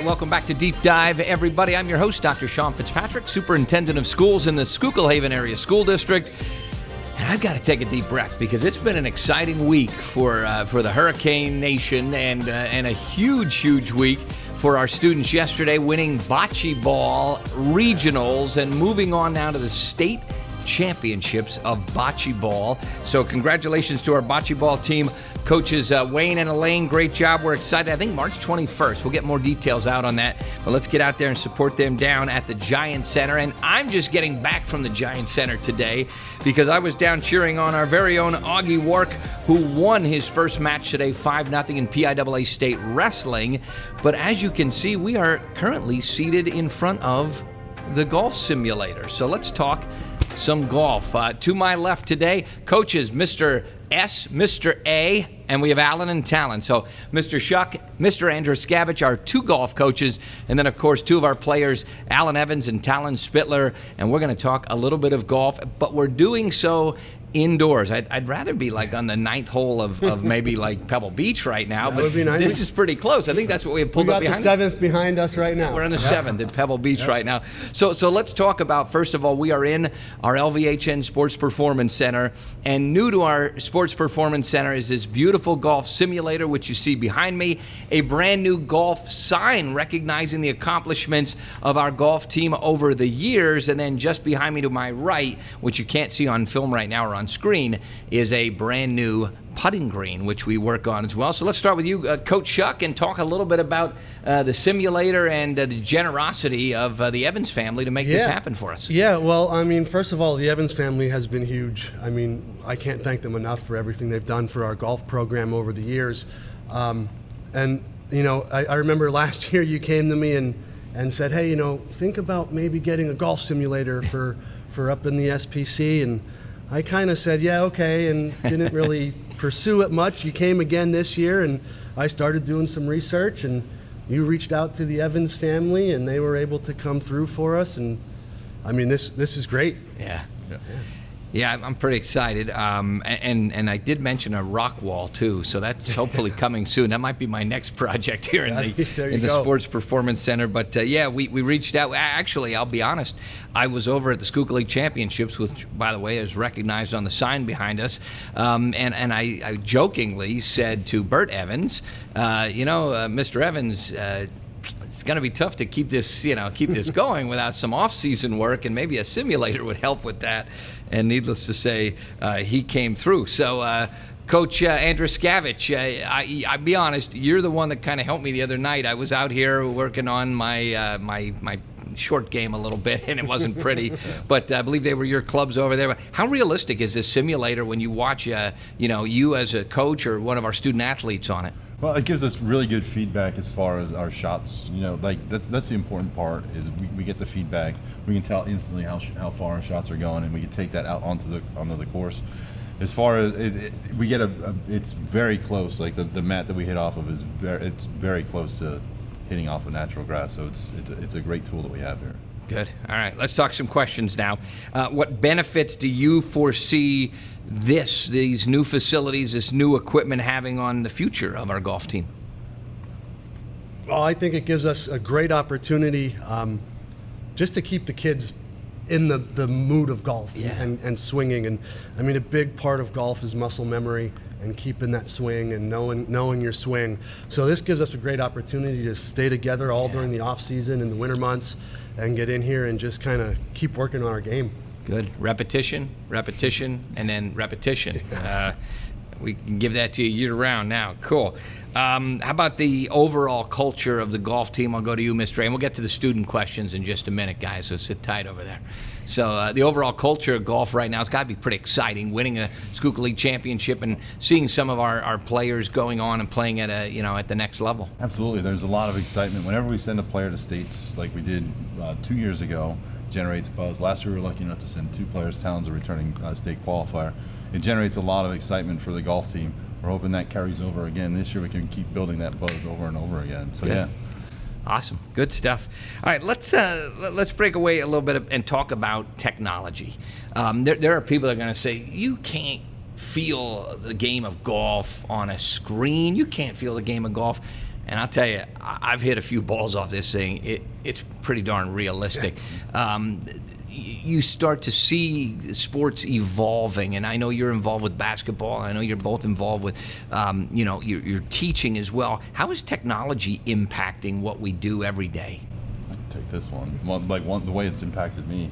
Welcome back to Deep Dive, everybody. I'm your host, Dr. Sean Fitzpatrick, Superintendent of Schools in the Schuylkill Haven Area School District. And I've got to take a deep breath because it's been an exciting week for the Hurricane Nation and a huge week for our students yesterday, winning bocce ball regionals and moving on now to the state championships of bocce ball. So congratulations to our bocce ball team. Coaches Wayne and Elaine, great job. We're excited. I think March 21st. We'll get more details out on that. But let's get out there and support them down at the Giant Center. And I'm just getting back from the Giant Center today because I was down cheering on our very own Augie Wark, who won his first match today, 5-0 in PIAA State Wrestling. But as you can see, we are currently seated in front of the golf simulator. So let's talk some golf. To my left today, coaches Mr. S, Mr. A, and we have Alan and Talon. So Mr. Schuck, Mr. Andruskavich, our two golf coaches, and then, of course, two of our players, Alan Evans and Talon Spittler, and we're going to talk a little bit of golf, but we're doing so indoors. I'd rather be like on the ninth hole of maybe like Pebble Beach right now, but this is pretty close. I think that's what we have pulled up behind us. We got the seventh behind us right now. We're on the seventh at Pebble Beach right now. So let's talk about, first of all, we are in our LVHN Sports Performance Center, and new to our Sports Performance Center is this beautiful golf simulator, which you see behind me, a brand new golf sign recognizing the accomplishments of our golf team over the years, and then just behind me to my right, which you can't see on film right now or on screen, is a brand new putting green, which we work on as well. So let's start with you, Coach Schuck, and talk a little bit about the simulator and the generosity of the Evans family to make this happen for us. Yeah, well, I mean, first of all, the Evans family has been huge. I mean, I can't thank them enough for everything they've done for our golf program over the years. And, you know, I remember last year you came to me and said, hey, you know, think about maybe getting a golf simulator for up in the SPC. And I kind of said, yeah, okay, and didn't really pursue it much. You came again this year, and I started doing some research, and you reached out to the Evans family, and they were able to come through for us. And I mean, this is great. Yeah, I'm pretty excited. And I did mention a rock wall too, so that's hopefully coming soon. That might be my next project here in the Sports Performance Center. But we reached out. Actually, I'll be honest, I was over at the Schuylkill League Championships, which, by the way, is recognized on the sign behind us. And I jokingly said to Bert Evans, Mr. Evans, it's going to be tough to keep this going without some off-season work, and maybe a simulator would help with that. And needless to say, he came through. So, Coach Andruskavich, I'll be honest, you're the one that kind of helped me the other night. I was out here working on my my short game a little bit, and it wasn't pretty. But I believe they were your clubs over there. How realistic is this simulator when you watch, you as a coach or one of our student athletes on it? Well, it gives us really good feedback as far as our shots. You know, like that's the important part is we get the feedback. We can tell instantly how far our shots are going, and we can take that out onto the course. As far as we get it's very close. Like the mat that we hit off of it's very close to hitting off of natural grass. So it's a great tool that we have here. Good. All right, let's talk some questions now. What benefits do you foresee these new facilities, this new equipment having on the future of our golf team? Well, I think it gives us a great opportunity just to keep the kids in the mood of golf and swinging. And I mean, a big part of golf is muscle memory and keeping that swing and knowing your swing. So this gives us a great opportunity to stay together all during the off season and the winter months and get in here and just kind of keep working on our game. Good. Repetition, and then repetition. We can give that to you year-round now. Cool. How about the overall culture of the golf team? I'll go to you, Mr. A, and we'll get to the student questions in just a minute, guys, so sit tight over there. So the overall culture of golf right now has got to be pretty exciting, winning a Schuylkill League championship and seeing some of our players going on and playing at at the next level. Absolutely. There's a lot of excitement. Whenever we send a player to states like we did 2 years ago, generates buzz. Last year we were lucky enough to send 2 players. Talon's a returning state qualifier. It generates a lot of excitement for the golf team. We're hoping that carries over again. This year we can keep building that buzz over and over again. So, Awesome. Good stuff. All right, let's break away a little bit and talk about technology. There are people that are going to say, you can't feel the game of golf on a screen. You can't feel the game of golf. And I'll tell you, I've hit a few balls off this thing. It's pretty darn realistic. You start to see sports evolving, and I know you're involved with basketball. I know you're both involved with, your teaching as well. How is technology impacting what we do every day? I can take this one. The way it's impacted me,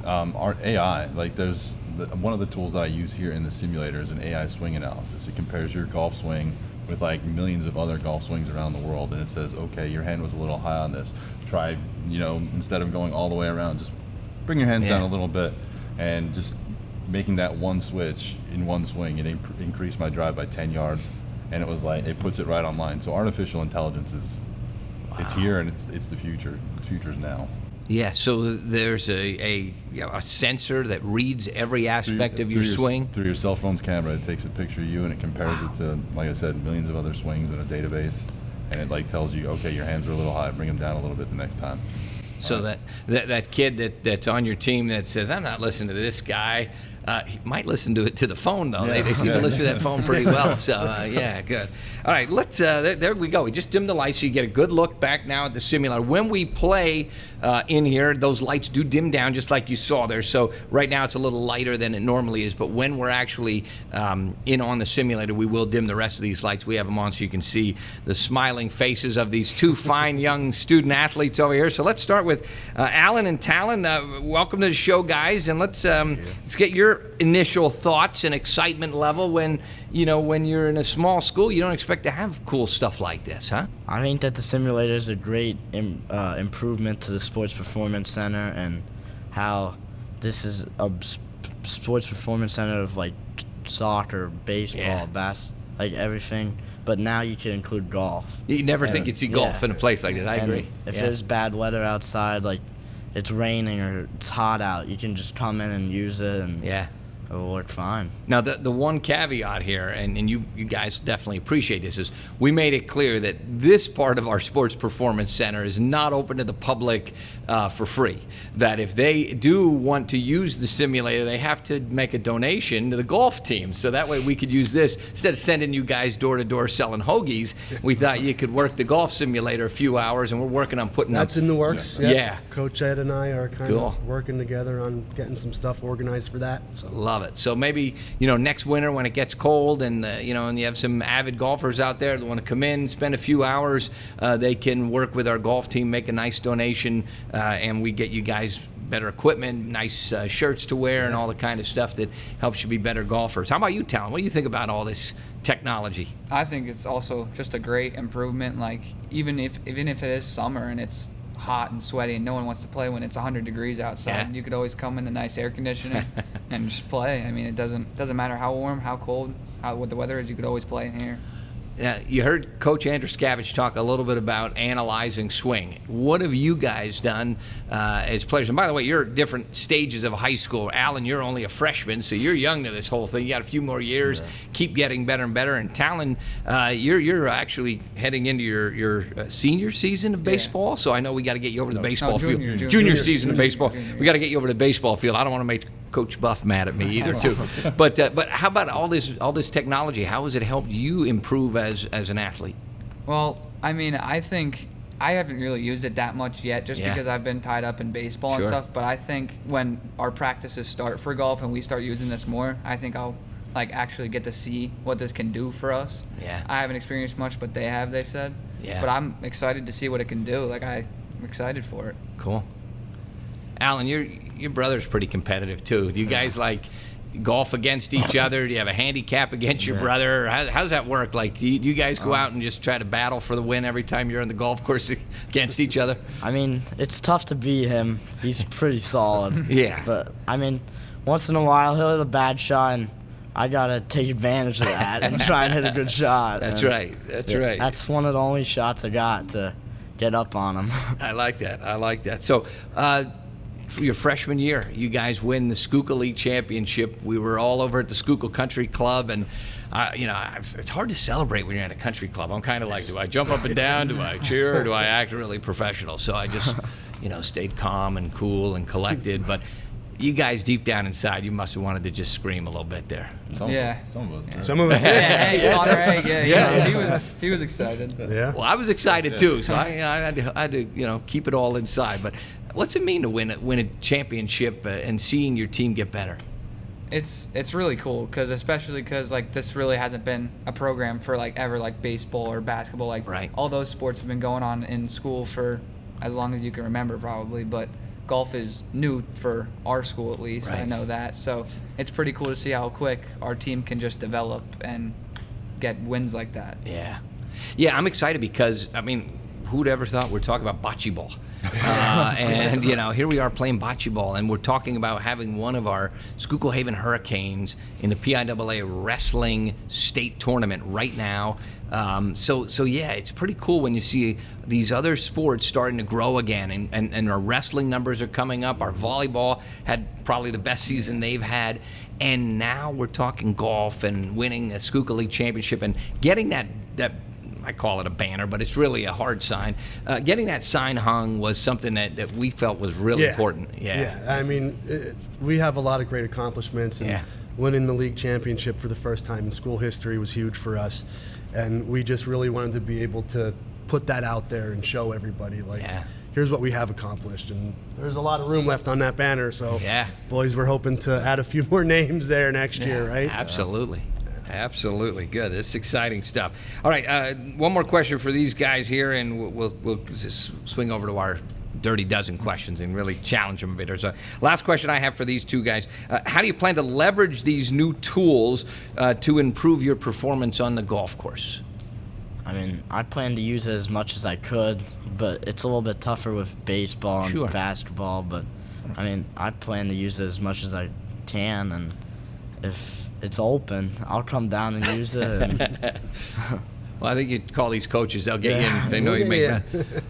our AI. There's one of the tools that I use here in the simulator is an AI swing analysis. It compares your golf swing with millions of other golf swings around the world, and it says, okay, your hand was a little high on this. Try, instead of going all the way around, just bring your hands down a little bit, and just making that one switch in one swing, it increased my drive by 10 yards, and it was it puts it right online. So artificial intelligence it's here, and it's the future. The future's now. Yeah. So there's a sensor that reads every aspect of your swing through your cell phone's camera. It takes a picture of you, and it compares it to, like I said, millions of other swings in a database, and it tells you, okay, your hands are a little high, bring them down a little bit the next time. So that kid that's on your team that says, I'm not listening to this guy, he might listen to it to the phone, though. They seem to listen to that phone pretty well. So, good. All right, let's. There we go. We just dimmed the lights so you get a good look back now at the simulator. When we play in here, those lights do dim down just like you saw there. So right now it's a little lighter than it normally is. But when we're actually in on the simulator, we will dim the rest of these lights. We have them on so you can see the smiling faces of these two fine young student athletes over here. So let's start with Alan and Talon. Welcome to the show, guys. And let's get your initial thoughts and excitement level when you're in a small school. You don't expect to have cool stuff like this, huh? I think that the simulator is a great improvement to the Sports Performance Center, and how this is a Sports Performance Center of soccer, baseball, everything. But now you can include golf. You never think you'd see golf in a place like this. I agree. If there's bad weather outside, it's raining or it's hot out, you can just come in and use it, and it'll work fine. Now, the one caveat here, and you guys definitely appreciate this, is we made it clear that this part of our Sports Performance Center is not open to the public for free. That if they do want to use the simulator, they have to make a donation to the golf team. So that way we could use this. Instead of sending you guys door to door selling hoagies, we thought you could work the golf simulator a few hours, and we're working on putting That's in the works. Yeah. Coach Ed and I are kind of working together on getting some stuff organized for that. So. Love it. So maybe, next winter when it gets cold and, and you have some avid golfers out there that want to come in, spend a few hours, they can work with our golf team, make a nice donation, and we get you guys better equipment, nice shirts to wear, and all the kind of stuff that helps you be better golfers. How about you, Talon? What do you think about all this technology? I think it's also just a great improvement. Even if it is summer and it's hot and sweaty and no one wants to play when it's 100 degrees outside, you could always come in the nice air conditioning and just play. I mean, it doesn't matter how warm, how cold, what the weather is. You could always play in here. You heard Coach Andruskavich talk a little bit about analyzing swing. What have you guys done as players? And by the way, you're at different stages of high school. Alan, you're only a freshman, so you're young to this whole thing. You got a few more years. Keep getting better and better. And Talon, you're actually heading into your senior season of baseball. So I know we got to get you over to the baseball field. Junior season of baseball. We got to get you over to the baseball field. I don't want to make Coach Buff mad at me either, too. But how about all this technology? How has it helped you improve as an athlete? Well, I mean, I think I haven't really used it that much yet, just because I've been tied up in baseball and stuff. But I think when our practices start for golf and we start using this more, I think I'll actually get to see what this can do for us. Yeah. I haven't experienced much, but they said. Yeah. But I'm excited to see what it can do. I'm excited for it. Cool. Alan, your brother's pretty competitive too. Do you guys golf against each other? Do you have a handicap against your brother? How's that work? Do you guys go out and just try to battle for the win every time you're on the golf course against each other? I mean, it's tough to beat him. He's pretty solid. Yeah. But I mean, once in a while he'll hit a bad shot, and I gotta take advantage of that and try and hit a good shot. That's right. That's right. That's one of the only shots I got to get up on him. I like that. So, your freshman year, you guys win the Schuylkill League championship. We were all over at the Schuylkill Country Club, and it's hard to celebrate when you're at a country club. I'm kind of like, do I jump up and down? Do I cheer? Or do I act really professional? So I just, stayed calm and cool and collected. But you guys, deep down inside, you must have wanted to just scream a little bit there. Some of us did. Some of us. He was excited. Yeah. Well, I was excited too, so I had to keep it all inside. But what's it mean to win a championship and seeing your team get better? It's really cool especially because this really hasn't been a program for ever baseball or basketball. Right. All those sports have been going on in school for as long as you can remember probably, but golf is new for our school at least. Right. I know that. So it's pretty cool to see how quick our team can just develop and get wins like that. Yeah, I'm excited because, who'd ever thought we're talking about bocce ball? And, here we are playing bocce ball, and we're talking about having one of our Schuylkill Haven Hurricanes in the PIAA wrestling state tournament right now. So yeah, it's pretty cool when you see these other sports starting to grow again, and our wrestling numbers are coming up. Our volleyball had probably the best season they've had, and now we're talking golf and winning a Schuylkill League championship and getting that I call it a banner, but it's really a hard sign. Getting that sign hung was something that we felt was really important. Yeah. We have a lot of great accomplishments, and winning the league championship for the first time in school history was huge for us. And we just really wanted to be able to put that out there and show everybody, here's what we have accomplished. And there's a lot of room left on that banner, so boys, we're hoping to add a few more names there next year, right? Absolutely. Absolutely. Good. This is exciting stuff. All right, one more question for these guys here, and we'll just swing over to our Dirty Dozen questions and really challenge them a bit. There's a last question I have for these two guys. How do you plan to leverage these new tools to improve your performance on the golf course? I plan to use it as much as I could, but it's a little bit tougher with baseball and basketball. But, I plan to use it as much as I can, and if it's open, I'll come down and use it. Well, I think you call these coaches; they'll get you in if they know you make that.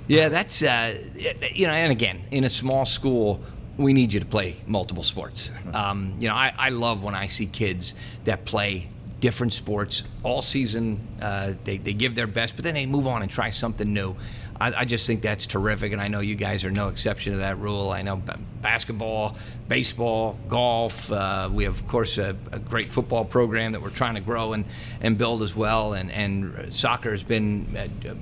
Yeah, that's And again, in a small school, we need you to play multiple sports. I love when I see kids that play different sports all season. They give their best, but then they move on and try something new. I just think that's terrific, and I know you guys are no exception to that rule. I know basketball, baseball, golf. We have, of course, a great football program that we're trying to grow and build as well, and soccer has been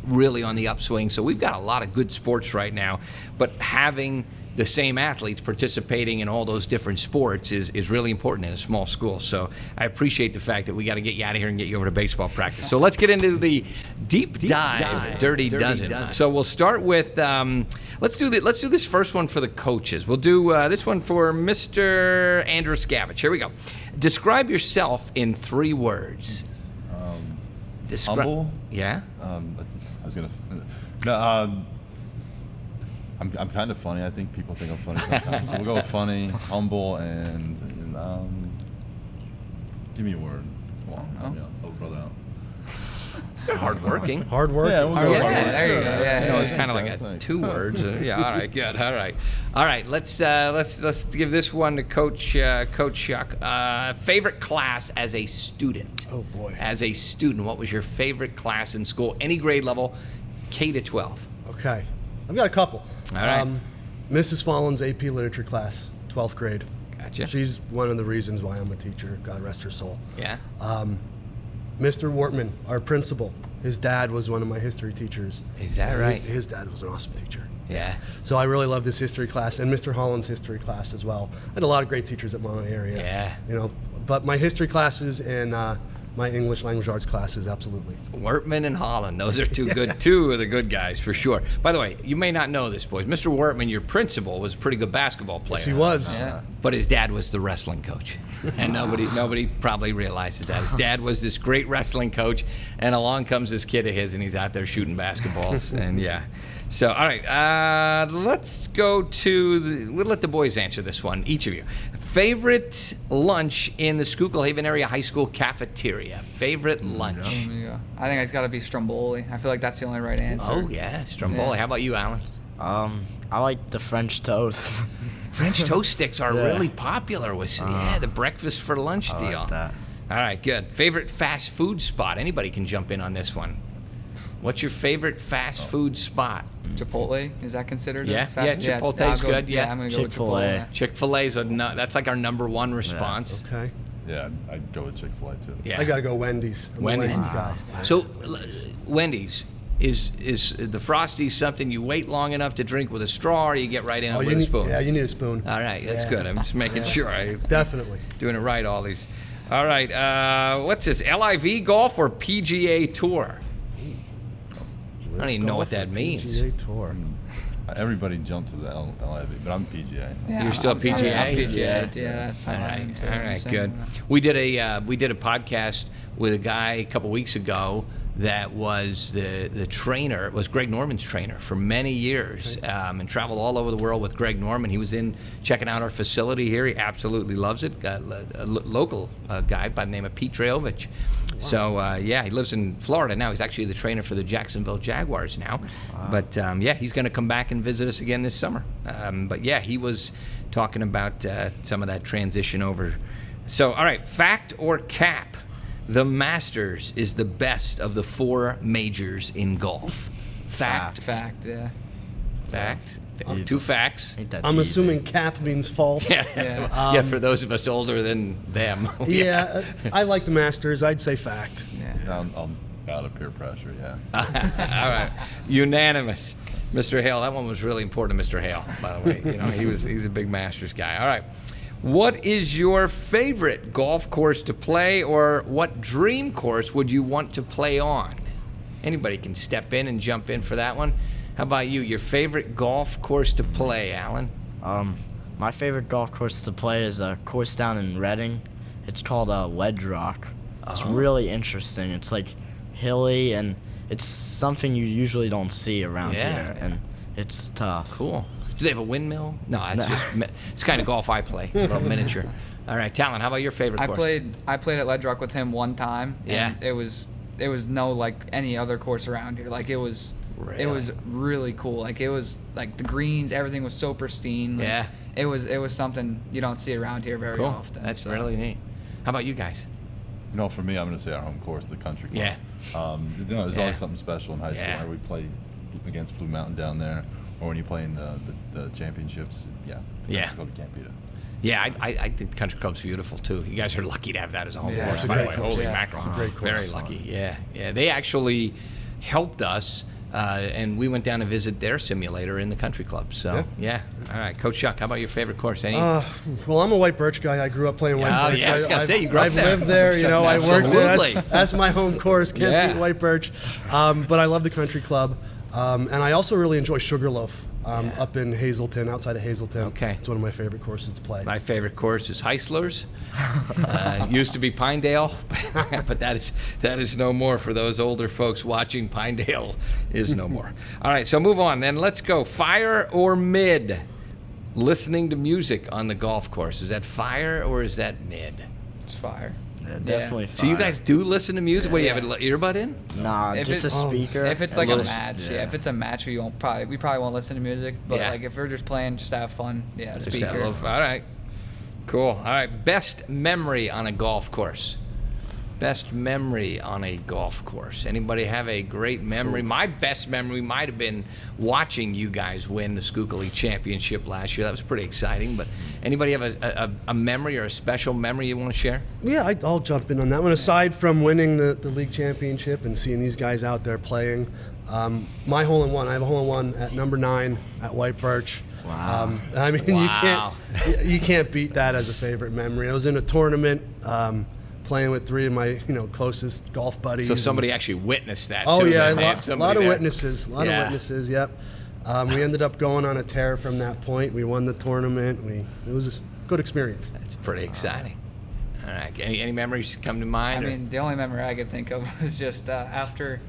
really on the upswing. So we've got a lot of good sports right now, but having the same athletes participating in all those different sports is really important in a small school. So I appreciate the fact that we got to get you out of here and get you over to baseball practice. So let's get into the deep dive Dirty Dozen. So we'll start with let's do this first one for the coaches. We'll do this one for Mr. Andrew Scavage. Here we go. Describe yourself in 3 words. Humble. Yeah. I was gonna say no. I'm kind of funny. I think people think I'm funny sometimes. So we'll go with funny, humble, and give me a word. Come on, help me out. Help a brother out. Hardworking. Hardworking. Yeah, we'll go with hardworking. There you go. Yeah, It's kind of like 2 words. Yeah. All right. Good. All right. Let's give this one to Coach Shuck. Favorite class as a student. Oh boy. As a student, what was your favorite class in school? Any grade level, K to 12. Okay. I've got a couple. All right. Mrs. Follin's AP Literature class, 12th grade. Gotcha. She's one of the reasons why I'm a teacher. God rest her soul. Yeah. Mr. Wortman, our principal, his dad was one of my history teachers. Is that right? His dad was an awesome teacher. Yeah. So I really loved his history class, and Mr. Holland's history class as well. I had a lot of great teachers at my area. Yeah. But my history classes and my English language arts classes, absolutely. Wortman and Holland, those are two of the good guys for sure. By the way, you may not know this, boys. Mr. Wortman, your principal, was a pretty good basketball player. Yes, he was. Yeah. But his dad was the wrestling coach, and nobody probably realizes that. His dad was this great wrestling coach, and along comes this kid of his, and he's out there shooting basketballs, and yeah. So, all right, let's go to we'll let the boys answer this one, each of you. Favorite lunch in the Schuylkill Haven Area High School cafeteria? Favorite lunch? Yeah. I think it's got to be Stromboli. I feel like that's the only right answer. Oh, yeah, Stromboli. Yeah. How about you, Alan? I like the French toast. French toast sticks are Yeah. really popular with the breakfast for lunch I deal. like that. All right, good. Favorite fast food spot? Anybody can jump in on this one. What's your favorite fast food spot? Chipotle, is that considered Yeah, a fast yeah, food? Chipotle's I'll go- good, yeah. I'm going to go with Chick-fil-A. Chipotle. Chick-fil-A's that's like our number one response. Okay. Yeah, I'd go with Chick-fil-A too. Yeah. I gotta go Wendy's. I'm a Wendy's. guy. So, Wendy's, is the Frosty something you wait long enough to drink with a straw, or you get right in Oh, with you a need, spoon? yeah, you need a spoon. All right, that's Yeah. good. I'm just making sure I Definitely. doing it right. All these. All right, what's this? LIV golf or PGA Tour? I don't even know what that means. PGA Tour. Everybody jumped to the LIV, but I'm PGA. Yeah, You're still I'm PGA? PGA, yeah, that's how All I right, am, too. all I'm right, saying good. that. We did a podcast with a guy a couple weeks ago that was the trainer. It was Greg Norman's trainer for many years, and traveled all over the world with Greg Norman. He was in checking out our facility here. He absolutely loves it. Got a local guy by the name of Pete Drayovich. So yeah, he lives in Florida now. He's actually the trainer for the Jacksonville Jaguars now. But yeah, he's going to come back and visit us again this summer. But yeah, he was talking about some of that transition over. So all right, fact or cap? The Masters is the best of the 4 majors in golf. Fact. Fact, yeah. Fact. 2 facts. Ain't that I'm easy. assuming cap means false. Yeah. Yeah. Yeah, for those of us older than them. Yeah, I like the Masters. I'd say fact. Yeah. I'm out of peer pressure, yeah. All right. Unanimous. Mr. Hale, that one was really important to Mr. Hale, by the way. You know, he's a big Masters guy. All right. What is your favorite golf course to play, or what dream course would you want to play on? Anybody can step in and jump in for that one. How about you? Your favorite golf course to play, Alan? My favorite golf course to play is a course down in Reading. It's called Wedge Rock. It's really interesting. It's like hilly, and it's something you usually don't see around Yeah. here, and it's tough. Cool. Do they have a windmill? No, it's kind of golf I play, a little miniature. All right, Talon, how about your favorite course? I played at Ledge Rock with him one time. Yeah. And it was no like any other course around here. Like it was really cool. Like it was like the greens, everything was so pristine. Like, Yeah. It was something you don't see around here very Cool. often. That's so. really neat. How about you guys? No, for me, I'm going to say our home course, the country club. Yeah. There's Yeah. always something special in high school. Yeah. Where we play against Blue Mountain down there, or when you play in the championships. Yeah. the Yeah. country club, you can't beat it. Yeah, I think the country club's beautiful too. You guys are lucky to have that as a home Yeah, course, it's a by the great way. course. Holy Yeah. mackerel. It's a great course. Very lucky. Yeah. They actually helped us, and we went down to visit their simulator in the country club. So yeah. All right, Coach Chuck, how about your favorite course? Any? Well, I'm a White Birch guy. I grew up playing White Oh, Birch. yeah, I was gonna say, you grew up I've there. lived there. You know, I worked there. Absolutely. That's my home course. Can't Yeah. beat White Birch. But I love the country club, and I also really enjoy Sugarloaf up in Hazleton, outside of Hazleton. Okay. It's one of my favorite courses to play. My favorite course is Heisler's. Used to be Pinedale, but that is no more for those older folks watching. Pinedale is no more. All right, so move on then. Let's go. Fire or mid? Listening to music on the golf course. Is that fire or is that mid? It's fire. Yeah, definitely. So you fire. guys do listen to music? What do you have, an earbud in? Nah, If just a it's- speaker. If it's like a little- match, yeah. If it's a match, we probably won't listen to music. But Yeah. like if we're just playing, just to have fun, yeah, Just speaker. that little- all right. Cool. All right. Best memory on a golf course. Best memory on a golf course. Anybody have a great memory? My best memory might have been watching you guys win the Schuylkill Championship last year. That was pretty exciting. But anybody have a memory or a special memory you want to share? Yeah, I'll jump in on that one. Aside from winning the league championship and seeing these guys out there playing, my hole-in-one, I have a hole-in-one at number 9 at White Birch. Wow. I mean, Wow. you can't beat that as a favorite memory. I was in a tournament playing with 3 of my closest golf buddies. So somebody actually witnessed that. Oh too, yeah, then. They had a lot somebody of there. witnesses. A lot Yeah. of witnesses. Yep. We ended up going on a tear from that point. We won the tournament. It was a good experience. That's pretty exciting. All right. Any memories come to mind? I or- mean, the only memory I could think of was just after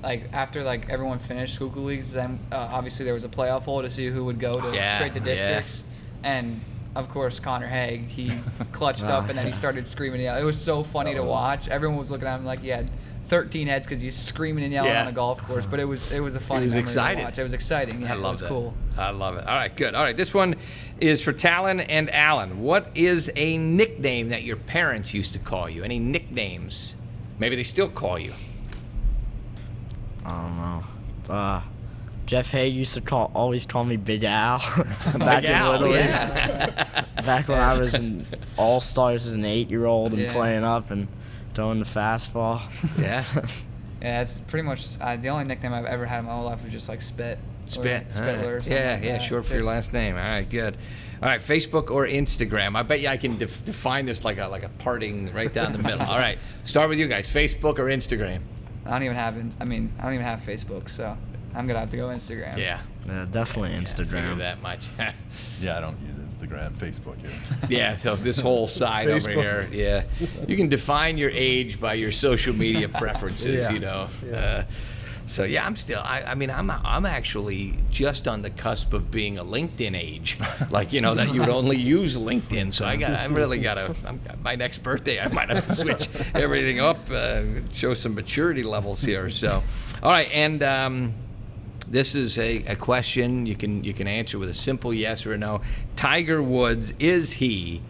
everyone finished Schuylkill leagues. Then obviously there was a playoff hole to see who would go to Yeah, straight to districts, and of course Connor Haig, he clutched up and then he started screaming. Yeah, it was so funny to watch. Everyone was looking at him like he had 13 heads because he's screaming and yelling Yeah. on a golf course. But it was a funny memory exciting. to watch. It was exciting. Yeah, I love it was that. cool. I love it. All right, good. All right, this one is for Talon and Alan. What is a nickname that your parents used to call you? Any nicknames? Maybe they still call you. I don't know. Jeff Hay used to always call me Big Al back Big Al, in Little League. yeah. Back when I was in All Stars as an 8-year-old and Yeah. playing up and throwing the fastball. Yeah. Yeah, it's pretty much the only nickname I've ever had in my whole life was just like Spit. Spit. Or Spittler or something Yeah, like yeah, that. short for your Just- last name. All right, good. All right, Facebook or Instagram. I bet you I can define this like a parting right down the middle. All right, start with you guys. Facebook or Instagram? I don't even have Facebook, so I'm gonna have to go Instagram. Yeah. Yeah, definitely I figured Instagram. that much. Yeah, I don't use Instagram, Facebook. Yeah. Yeah, so this whole side over Facebook. here, yeah. You can define your age by your social media preferences, Yeah. you know. Yeah. So yeah, I'm actually just on the cusp of being a LinkedIn age, like that you would only use LinkedIn. So my next birthday I might have to switch everything up, show some maturity levels here. So, all right, and this is a question you can answer with a simple yes or no. Tiger Woods, is he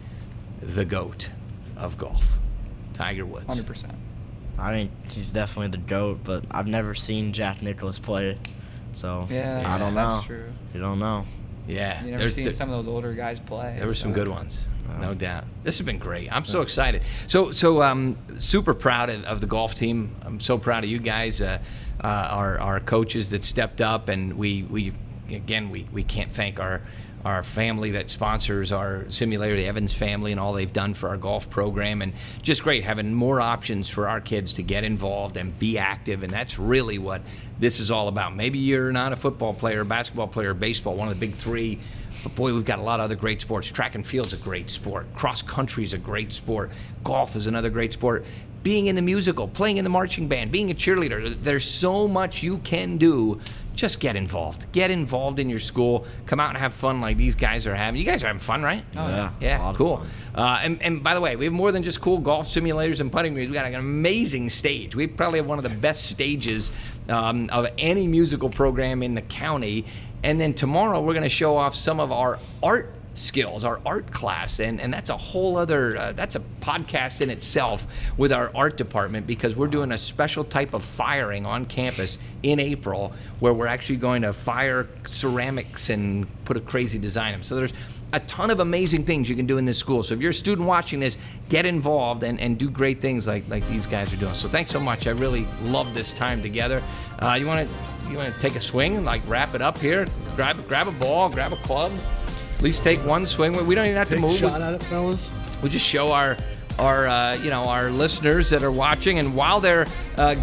the GOAT of golf? Tiger Woods. 100%. I think he's definitely the GOAT, but I've never seen Jack Nicklaus play, so Yeah, I don't know. that's true. You don't know. Yeah. You never seen some of those older guys play. There were some so. good ones, no doubt. This has been great. I'm so excited. So super proud of the golf team. I'm so proud of you guys, our coaches that stepped up, and we can't thank our family that sponsors our simulator, the Evans family, and all they've done for our golf program. And just great having more options for our kids to get involved and be active. And that's really what this is all about. Maybe you're not a football player, basketball player, baseball, one of the big three. But boy, we've got a lot of other great sports. Track and field's a great sport. Cross country's a great sport. Golf is another great sport. Being in the musical, playing in the marching band, being a cheerleader. There's so much you can do. Just get involved. Get involved in your school. Come out and have fun like these guys are having. You guys are having fun, right? Oh, a Yeah, lot of cool. fun. And by the way, we have more than just cool golf simulators and putting greens. We got an amazing stage. We probably have one of the best stages of any musical program in the county. And then tomorrow we're going to show off some of our art skills, our art class, and that's a whole other that's a podcast in itself with our art department, because we're doing a special type of firing on campus in April where we're actually going to fire ceramics and put a crazy design in them. So there's a ton of amazing things you can do in this school. So if you're a student watching this, get involved and do great things like these guys are doing. So thanks so much. I really love this time together. You want to take a swing and wrap it up here? Grab a ball, grab a club. At least take one swing. We don't even have to Take a move. shot at it, fellas. We just show our listeners that are watching, and while they're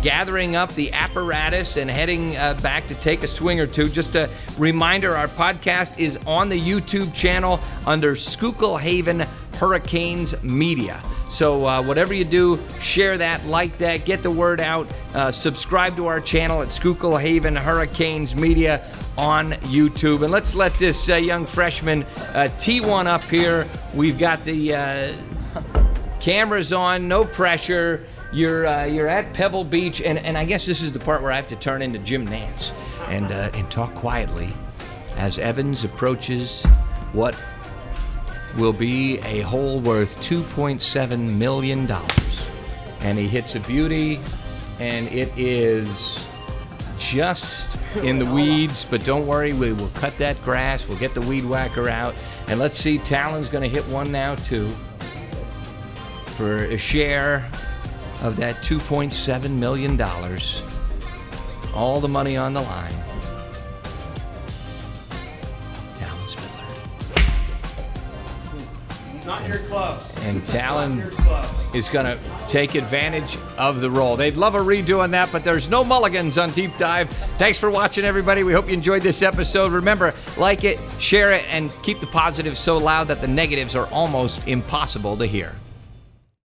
gathering up the apparatus and heading back to take a swing or two, just a reminder, our podcast is on the YouTube channel under Schuylkill Haven Hurricanes Media. So whatever you do, share that, like that, get the word out, subscribe to our channel at Schuylkill Haven Hurricanes Media on YouTube. And let's let this young freshman tee one up here. We've got the cameras on, no pressure. You're at Pebble Beach, and I guess this is the part where I have to turn into Jim Nance and talk quietly as Evans approaches what will be a hole worth $2.7 million. And he hits a beauty, and it is just in the weeds, but don't worry, we will cut that grass, we'll get the weed whacker out, and let's see, Talon's gonna hit one now too for a share of that $2.7 million. All the money on the line. Talon Spindler. Not your clubs. And Talon Not your clubs. is going to take advantage of the roll. They'd love a redo on that, but there's no mulligans on Deep Dive. Thanks for watching, everybody. We hope you enjoyed this episode. Remember, like it, share it, and keep the positives so loud that the negatives are almost impossible to hear.